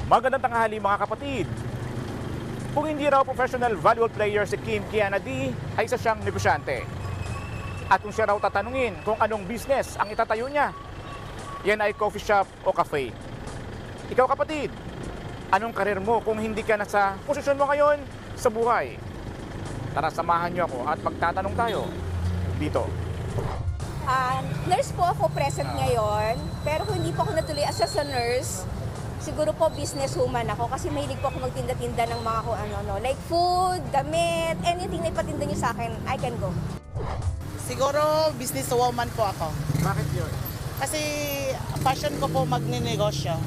Magandang tanghali mga kapatid. Kung hindi raw professional volleyball player si Kim Kianadi, ay isa siyang negosyante. At kung siya raw tatanungin kung anong business ang itatayo niya, yan ay coffee shop o cafe. Ikaw kapatid, anong karir mo kung hindi ka nasa posisyon mo ngayon sa buhay? Tara, samahan niyo ako at magtatanong tayo dito. Nurse po ako present ngayon, pero kung hindi po ako natuloy as a nurse, siguro po businesswoman ako kasi mahilig po ako magtinda-tinda ng mga kung ano, like food, damit, anything na ipatinda niyo sa akin, I can go. Siguro businesswoman po ako. Bakit yun? Kasi passion ko po magninegosyo.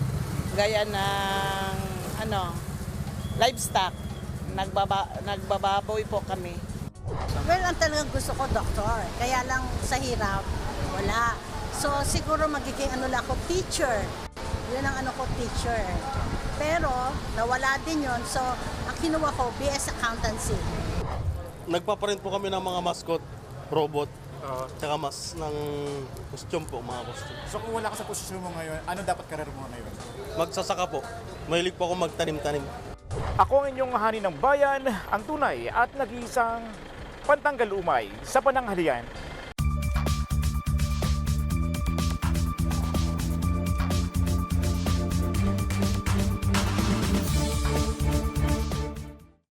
Gaya ng livestock. Nagbababoy po kami. Well, ang talagang gusto ko, doktor. Kaya lang sa hirap, wala. So, siguro magiging ako, teacher. Yun ang teacher. Pero, nawala din yun. So, ang kinuha ko, BS Accountancy. Nagpaparent po kami ng mga mascot, robot, tsaka mas ng costume po, mga costume. So kung wala ka sa posisyon mo ngayon, ano dapat karir mo ngayon? Magsasaka po. Mahilig po ako magtanim-tanim. Ako ang inyong hani ng bayan, ang tunay at nag-iisang pantanggal umay sa pananghalian